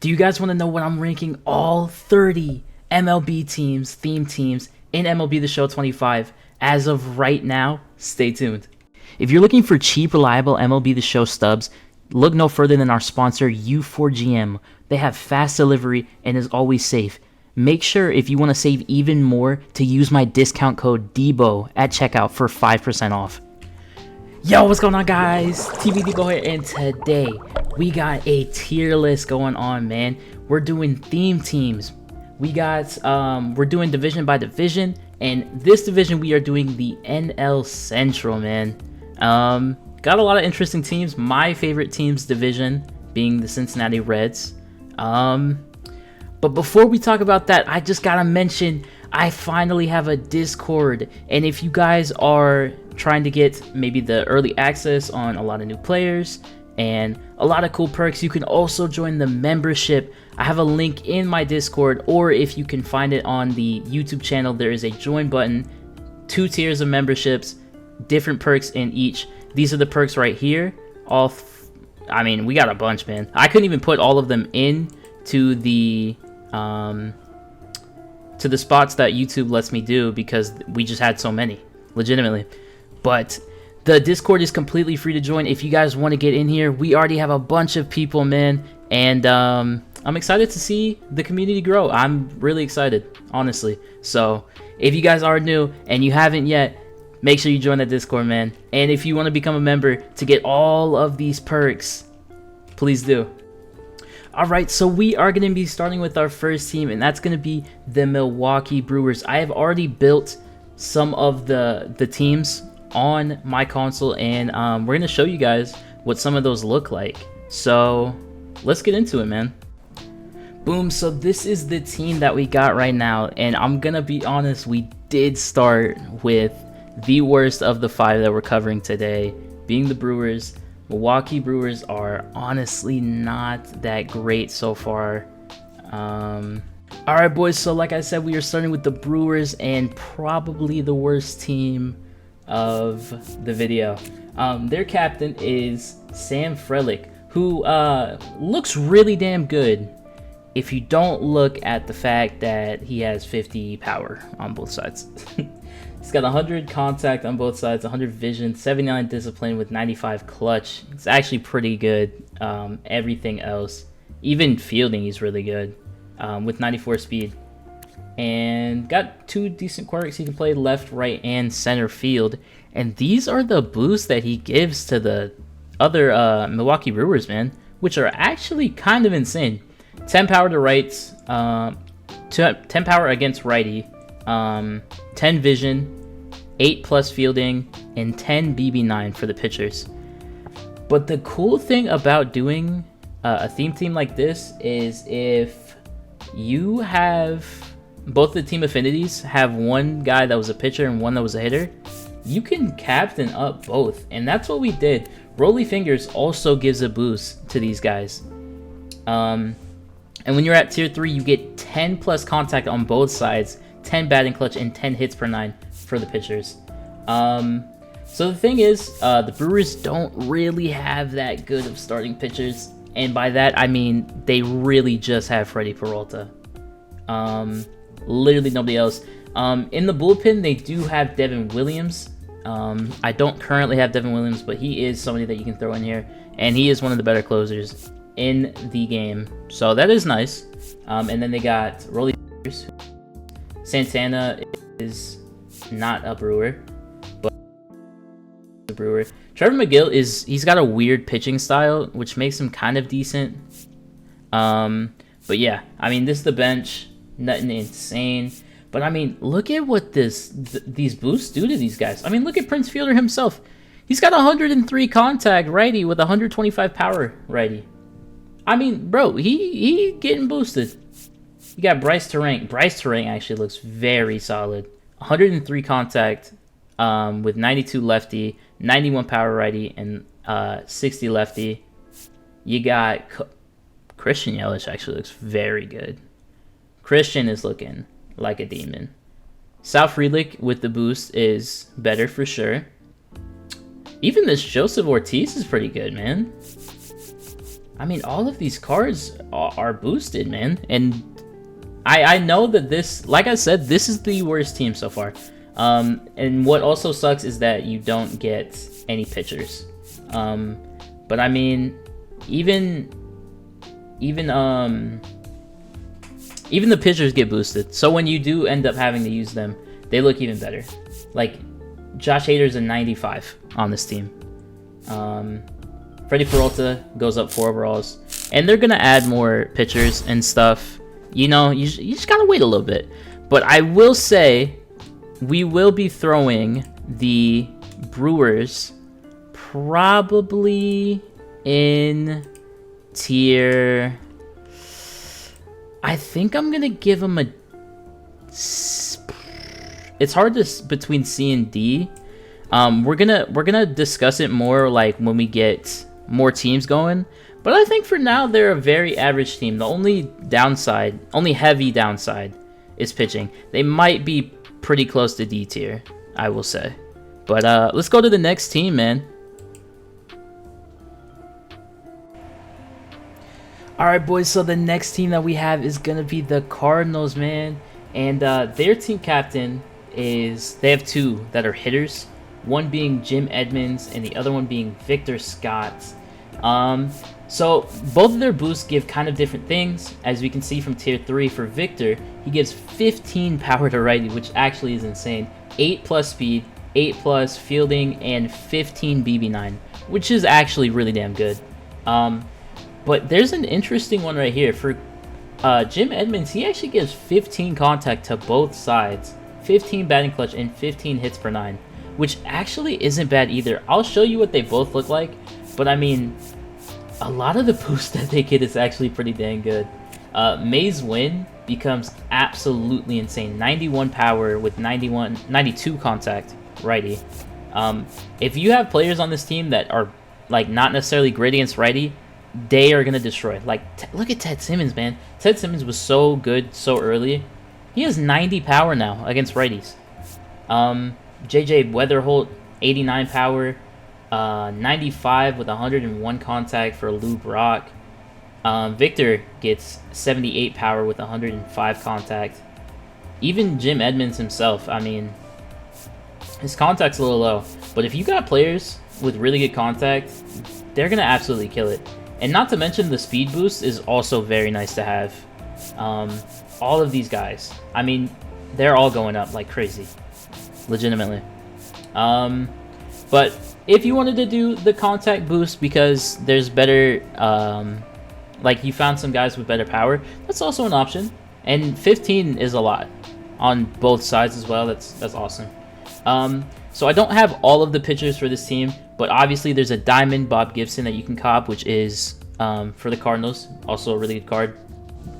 Do you guys want to know what I'm ranking all 30 MLB teams, theme teams in MLB The Show 25 as of right now? Stay tuned. If you're looking for cheap, reliable MLB The Show stubs, look no further than our sponsor, U4GM. They have fast delivery and is always safe. Make sure, if you want to save even more, to use my discount code Deebo at checkout for 5% off. Yo, what's going on, guys? TV Deebo here, and today we got a tier list going on, man. We're doing theme teams. We're doing division by division, and this division we are doing the NL Central, man. Got a lot of interesting teams. My favorite team's division being the Cincinnati Reds. But before we talk about that, I just gotta mention I finally have a Discord, and if you guys are trying to get maybe the early access on a lot of new players and a lot of cool perks, you can also join the membership. I have a link in my Discord, or if you can find it on the YouTube channel, there is a join button, 2 tiers of memberships, different perks in each. These are the perks right here. I mean, we got a bunch, man. I couldn't even put all of them in to the spots that YouTube lets me do because we just had so many, legitimately. But the Discord is completely free to join if you guys want to get in here. We already have a bunch of people, man, and I'm excited to see the community grow. I'm really excited, honestly. So if you guys are new and you haven't yet, make sure you join the Discord, man. And if you want to become a member to get all of these perks, please do. Alright, so we are going to be starting with our first team, and that's going to be the Milwaukee Brewers. I have already built some of the teams on my console, and we're going to show you guys what some of those look like. So let's get into it, man. Boom, so this is the team that we got right now, and I'm going to be honest, we did start with the worst of the 5 that we're covering today, being the Brewers. Milwaukee Brewers are honestly not that great so far. Alright, boys, so like I said, we are starting with the Brewers, and probably the worst team of the video. Their captain is Sam Frelick, who looks really damn good if you don't look at the fact that he has 50 power on both sides. He's got 100 contact on both sides, 100 vision, 79 discipline with 95 clutch. It's actually pretty good. Everything else, even fielding, he's really good with 94 speed. And got 2 decent quirks. He can play left, right, and center field. And these are the boosts that he gives to the other Milwaukee Brewers, man, which are actually kind of insane. 10 power to rights, 10 power against righty, 10 vision, 8 plus fielding, and 10 BB9 for the pitchers. But the cool thing about doing a theme team like this is if you have both the team affinities have one guy that was a pitcher and one that was a hitter, you can captain up both, and that's what we did. Rolly Fingers also gives a boost to these guys. And when you're at tier 3, you get 10 plus contact on both sides, 10 batting clutch, and 10 hits per 9 for the pitchers. So the thing is, the Brewers don't really have that good of starting pitchers, and by that I mean they really just have Freddie Peralta. Literally nobody else. In the bullpen, they do have Devin Williams. I don't currently have Devin Williams, but he is somebody that you can throw in here, and he is one of the better closers in the game, so that is nice. And then they got Rolly Fingers. Santana is not a Brewer, but a Brewer. Trevor McGill he's got a weird pitching style, which makes him kind of decent. But yeah, I mean, this is the bench, nothing insane. But I mean, look at what these boosts do to these guys. I mean, look at Prince Fielder himself. He's got 103 contact righty with 125 power righty. I mean, bro, he getting boosted. You got Bryce Terang. Bryce Terang actually looks very solid. 103 contact with 92 lefty, 91 power righty, and 60 lefty. You got Christian Yelich actually looks very good. Christian is looking like a demon. Sal Frelick with the boost is better for sure. Even this Joseph Ortiz is pretty good, man. I mean, all of these cards are boosted, man. And I know that this, like I said, this is the worst team so far. And what also sucks is that you don't get any pitchers. But I mean, even the pitchers get boosted. So when you do end up having to use them, they look even better. Like Josh Hader's a 95 on this team. Freddie Peralta goes up 4 overalls, and they're gonna add more pitchers and stuff. You know, you just gotta wait a little bit. But I will say, we will be throwing the Brewers probably in tier. I think I'm gonna give them a. It's hard to between C and D. We're gonna discuss it more like when we get more teams going. But I think for now they're a very average team. The only heavy downside is pitching. They might be pretty close to D tier, I will say. But let's go to the next team, man. Alright, boys, so the next team that we have is going to be the Cardinals, man. And their team captain is... They have 2 that are hitters. One being Jim Edmonds and the other one being Victor Scott. So both of their boosts give kind of different things. As we can see from tier 3 for Victor, he gives 15 power to righty, which actually is insane. 8 plus speed, 8 plus fielding, and 15 BB9, which is actually really damn good. But there's an interesting one right here. For Jim Edmonds, he actually gives 15 contact to both sides, 15 batting clutch, and 15 hits per 9, which actually isn't bad either. I'll show you what they both look like, but I mean, a lot of the boost that they get is actually pretty dang good. May's win becomes absolutely insane. 91 power with 92 contact righty. If you have players on this team that are like not necessarily great against righty, they are going to destroy. Like, look at Ted Simmons, man. Ted Simmons was so good so early. He has 90 power now against righties. JJ Weatherholt, 89 power. 95 with 101 contact for Lou Brock. Victor gets 78 power with 105 contact. Even Jim Edmonds himself, I mean, his contact's a little low. But if you got players with really good contact, they're going to absolutely kill it. And not to mention the speed boost is also very nice to have. All of these guys, I mean, they're all going up like crazy. Legitimately. But if you wanted to do the contact boost because there's better, like you found some guys with better power, that's also an option. And 15 is a lot on both sides as well. That's awesome. So I don't have all of the pitchers for this team, but obviously there's a Diamond Bob Gibson that you can cop, which is for the Cardinals, also a really good card.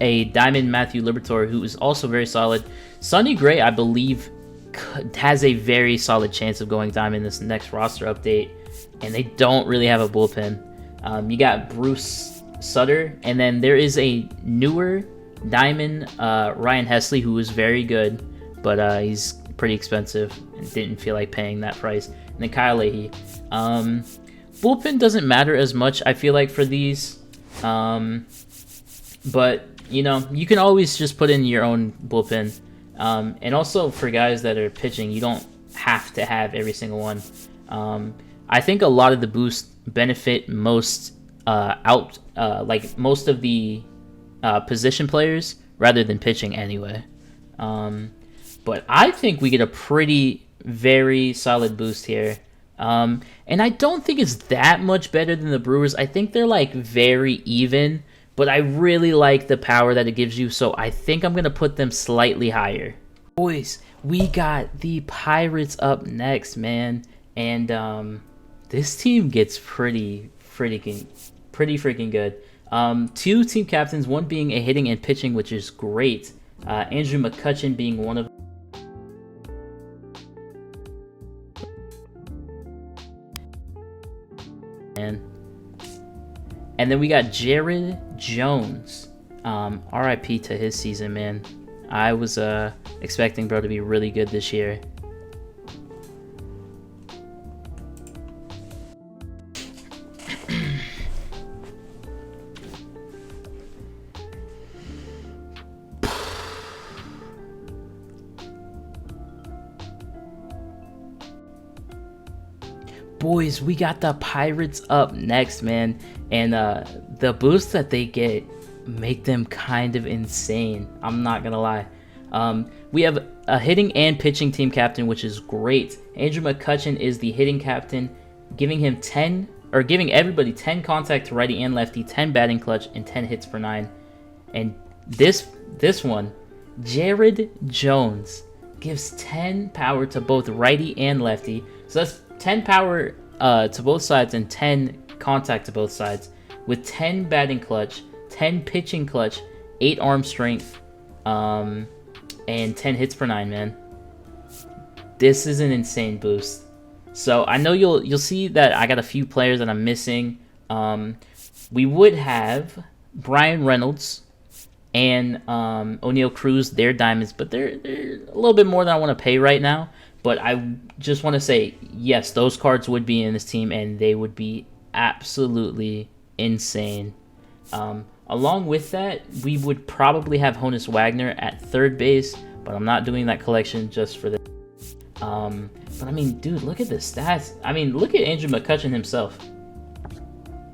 A Diamond Matthew Liberatore, who is also very solid. Sonny Gray, I believe, has a very solid chance of going Diamond this next roster update, and they don't really have a bullpen. You got Bruce Sutter, and then there is a newer Diamond, Ryan Hesley, who is very good, but he's pretty expensive and didn't feel like paying that price. And then Kyle Leahy. Bullpen doesn't matter as much, I feel like, for these. But, you know, you can always just put in your own bullpen. And also for guys that are pitching, you don't have to have every single one. I think a lot of the boosts benefit most like most of the position players rather than pitching anyway. But I think we get a very solid boost here. And I don't think it's that much better than the Brewers. I think they're like very even, but I really like the power that it gives you, so I think I'm going to put them slightly higher. Boys, we got the Pirates up next, man. And this team gets pretty freaking good. 2 team captains, one being a hitting and pitching, which is great. Andrew McCutchen being one of and then we got Jared Jones. RIP to his season, man. I was expecting bro to be really good this year. Boys, we got the Pirates up next, man. And the boosts that they get make them kind of insane. I'm not going to lie. We have a hitting and pitching team captain, which is great. Andrew McCutchen is the hitting captain, giving everybody 10 contact to righty and lefty, 10 batting clutch, and 10 hits per 9. And this one, Jared Jones, gives 10 power to both righty and lefty. So that's 10 power to both sides and 10 contact to both sides, with 10 batting clutch, 10 pitching clutch, 8 arm strength, and 10 hits per 9, man. This is an insane boost. So I know you'll see that I got a few players that I'm missing. We would have Brian Reynolds and O'Neal Cruz, they're diamonds, but they're a little bit more than I want to pay right now. But I just want to say, yes, those cards would be in this team, and they would be absolutely insane. Along with that, we would probably have Honus Wagner at third base, but I'm not doing that collection just for this. But I mean, dude, look at the stats. I mean, look at Andrew McCutchen himself.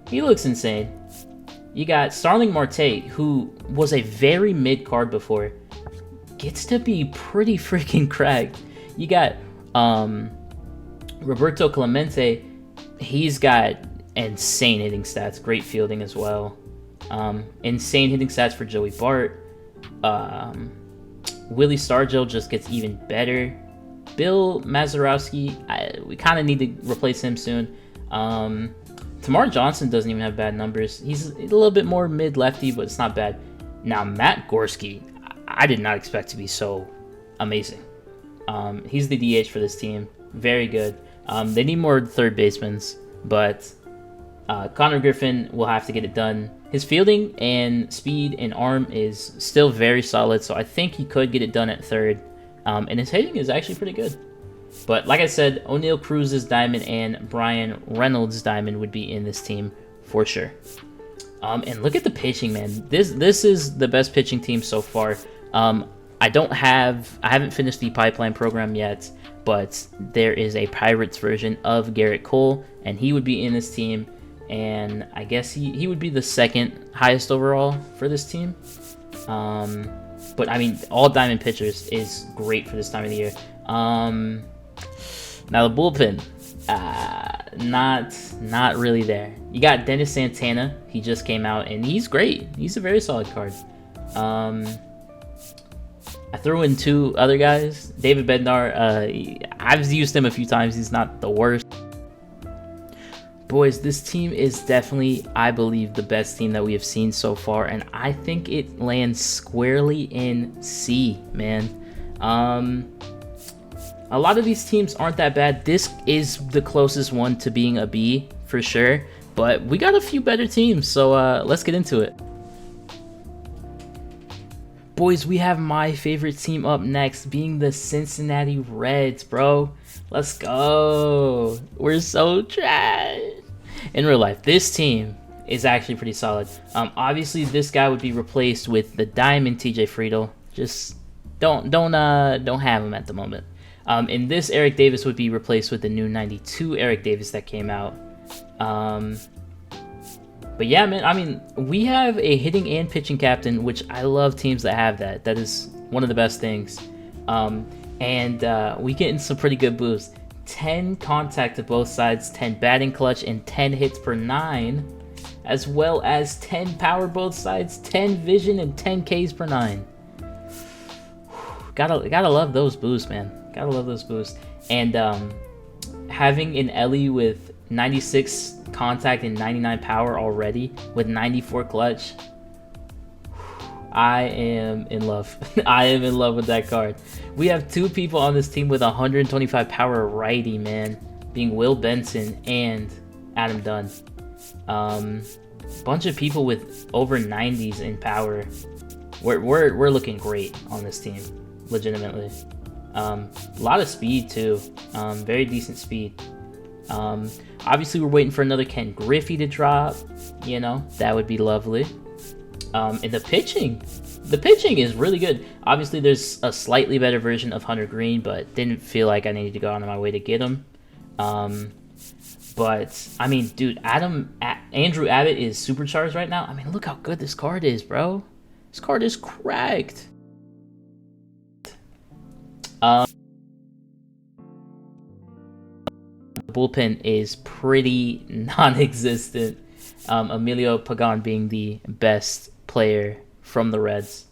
He looks insane. You got Starling Marte, who was a very mid card before, gets to be pretty freaking cracked. You got Roberto Clemente. He's got insane hitting stats, great fielding as well. Insane hitting stats for Joey Bart. Willie Stargell just gets even better. Bill Mazeroski, we kind of need to replace him soon. Tamar Johnson doesn't even have bad numbers. He's a little bit more mid-lefty, but it's not bad. Now, Matt Gorski, I did not expect to be so amazing. He's the DH for this team. Very good. They need more third basemen, but Connor Griffin will have to get it done. His fielding and speed and arm is still very solid, so I think he could get it done at third. And his hitting is actually pretty good. But like I said, O'Neal Cruz's diamond and Brian Reynolds' diamond would be in this team for sure. And look at the pitching, man. This is the best pitching team so far. I haven't finished the pipeline program yet, but there is a Pirates version of Garrett Cole, and he would be in this team. And I guess he would be the second highest overall for this team. But I mean, all diamond pitchers is great for this time of the year. Now the bullpen, not really there. You got Dennis Santana. He just came out, and he's great. He's a very solid card. I threw in 2 other guys. David Bednar, I've used him a few times. He's not the worst. Boys, this team is definitely, I believe, the best team that we have seen so far, and I think it lands squarely in C, man. A lot of these teams aren't that bad. This is the closest one to being a B, for sure, but we got a few better teams, so let's get into it. Boys, we have my favorite team up next, being the Cincinnati Reds, bro. Let's go. We're so trash. In real life, this team is actually pretty solid. Obviously, this guy would be replaced with the Diamond TJ Friedel. Just don't have him at the moment. And this Eric Davis would be replaced with the new 92 Eric Davis that came out. But yeah, man, I mean, we have a hitting and pitching captain, which I love teams that have that. That is one of the best things. And we get in some pretty good boosts. 10 contact to both sides, 10 batting clutch, and 10 hits per 9, as well as 10 power both sides, 10 vision, and 10 Ks per 9. Gotta love those boosts, man. Gotta love those boosts. And having an Ellie with 96 contact and 99 power already, with 94 clutch, I am in love. I am in love with that card. We have 2 people on this team with 125 power righty, man, being Will Benson and Adam Dunn. Bunch of people with over 90s in power. We're looking great on this team, legitimately. A lot of speed too. Very decent speed. Obviously, we're waiting for another Ken Griffey to drop. You know, that would be lovely. And the pitching is really good. Obviously, there's a slightly better version of Hunter Green, but didn't feel like I needed to go out of my way to get him. But I mean, dude, Andrew Abbott is supercharged right now. I mean, look how good this card is, bro. This card is cracked. The bullpen is pretty non-existent. Emilio Pagan being the best player from the Reds.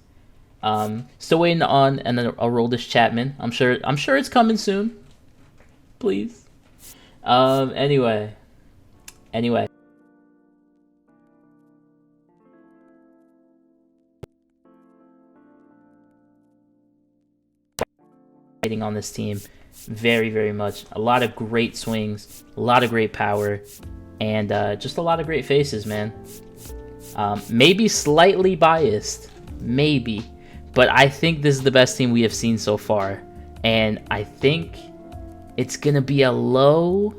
Still waiting on Aroldis Chapman. I'm sure it's coming soon. Please. Anyway. On this team very, very much. A lot of great swings, a lot of great power, and just a lot of great faces, man. Maybe slightly biased, maybe, but I think this is the best team we have seen so far, and I think it's gonna be a low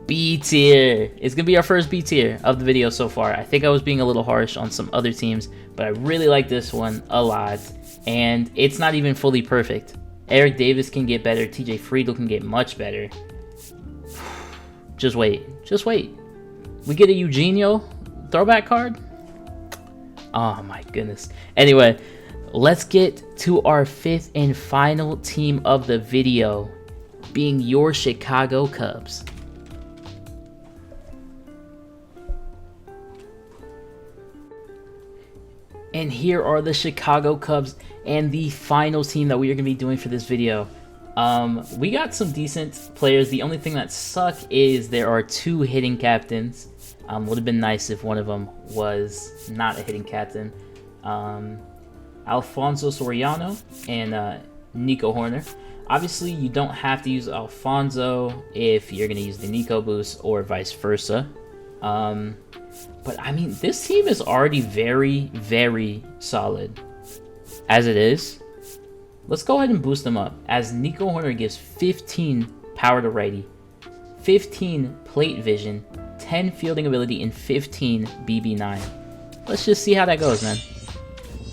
B tier. It's gonna be our first B tier of the video so far. I think I was being a little harsh on some other teams, but I really like this one a lot, and it's not even fully perfect. Eric Davis can get better. TJ Friedl can get much better. Just wait. We get a Eugenio throwback card? Oh my goodness. Anyway, let's get to our fifth and final team of the video, being your Chicago Cubs. And here are the Chicago Cubs and the final team that we are going to be doing for this video. We got some decent players. The only thing that sucks is there are two hitting captains. Would have been nice if one of them was not a hitting captain. Alfonso Soriano and Nico Horner. Obviously, you don't have to use Alfonso if you're going to use the Nico boost or vice versa. But I mean, this team is already very, very solid as it is. Let's go ahead and boost them up, as Nico Horner gives 15 power to righty, 15 plate vision, 10 fielding ability, and 15 BB9. Let's just see how that goes, man.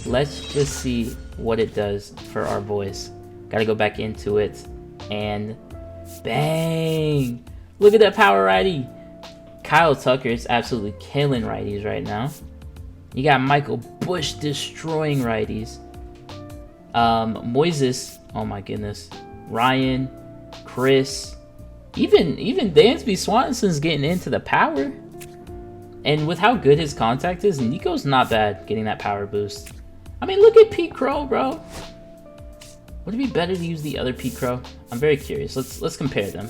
Let's just see what it does for our boys. Gotta go back into it, and bang! Look at that power righty. Kyle Tucker is absolutely killing righties right now. You got Michael Bush destroying righties. Moises, oh my goodness. Ryan, Chris, even Dansby Swanson's getting into the power. And with how good his contact is, Nico's not bad getting that power boost. I mean, look at Pete Crow, bro. Would it be better to use the other Pete Crow? I'm very curious. Let's compare them.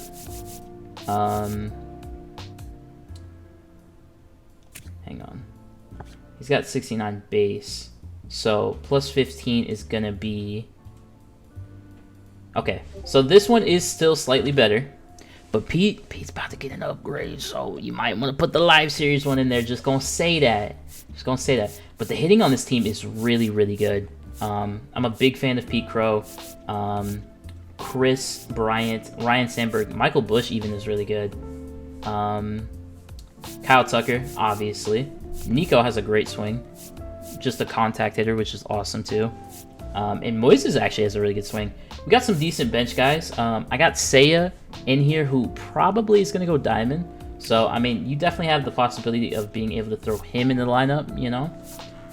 Hang on. He's got 69 base. So plus 15 is going to be... Okay, so this one is still slightly better. But Pete's about to get an upgrade, so you might want to put the live series one in there. Just gonna say that. But the hitting on this team is really, really good. I'm a big fan of Pete Crow. Chris Bryant, Ryan Sandberg, Michael Bush even is really good. Kyle Tucker, obviously. Nico has a great swing. Just a contact hitter, which is awesome too. And Moises actually has a really good swing. We got some decent bench guys. I got Seiya in here, who probably is going to go diamond. So, I mean, you definitely have the possibility of being able to throw him in the lineup, you know.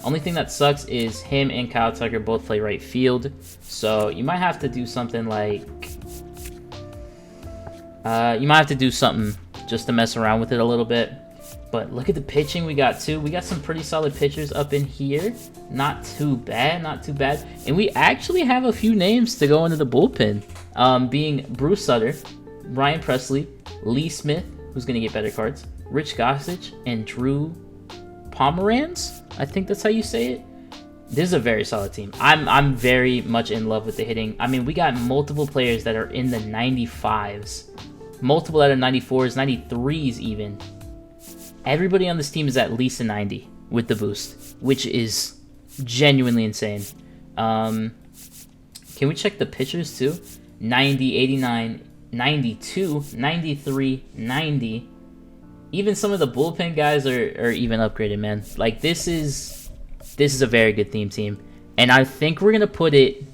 Only thing that sucks is him and Kyle Tucker both play right field. So, you might have to do something like... you might have to do something just to mess around with it a little bit. But look at the pitching we got too. We got some pretty solid pitchers up in here. Not too bad, not too bad. And we actually have a few names to go into the bullpen. Being Bruce Sutter, Ryan Presley, Lee Smith, who's going to get better cards, Rich Gossage, and Drew Pomeranz. I think that's how you say it. This is a very solid team. I'm very much in love with the hitting. I mean, we got multiple players that are in the 95s. Multiple that are 94s, 93s even. Everybody on this team is at least a 90 with the boost, which is genuinely insane. Can we check the pitchers too? 90, 89, 92, 93, 90. Even some of the bullpen guys are even upgraded, man. Like, this is a very good team. And I think we're going to put it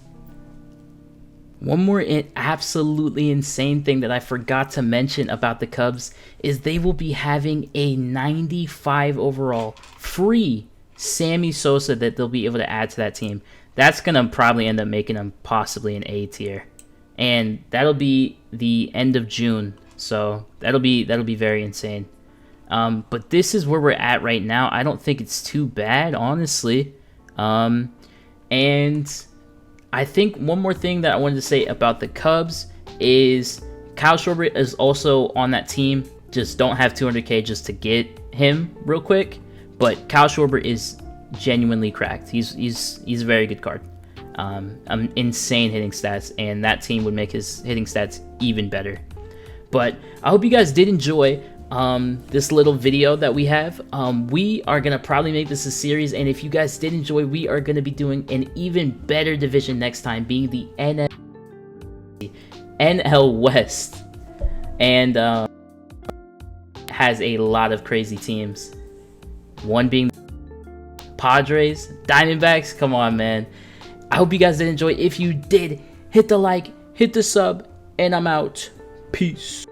One more absolutely insane thing that I forgot to mention about the Cubs is they will be having a 95 overall free Sammy Sosa that they'll be able to add to that team. That's going to probably end up making them possibly an A tier. And that'll be the end of June. So that'll be very insane. But this is where we're at right now. I don't think it's too bad, honestly. And I think one more thing that I wanted to say about the Cubs is Kyle Schwarber is also on that team. Just don't have 200K just to get him real quick. But Kyle Schwarber is genuinely cracked. He's a very good card. Insane hitting stats, and that team would make his hitting stats even better. But I hope you guys did enjoy this little video that we have. We are going to probably make this a series, and if you guys did enjoy, we are going to be doing an even better division next time, being the NL West, and has a lot of crazy teams. One being Padres, Diamondbacks. Come on, man. I hope you guys did enjoy. If you did, hit the like, hit the sub, and I'm out. Peace.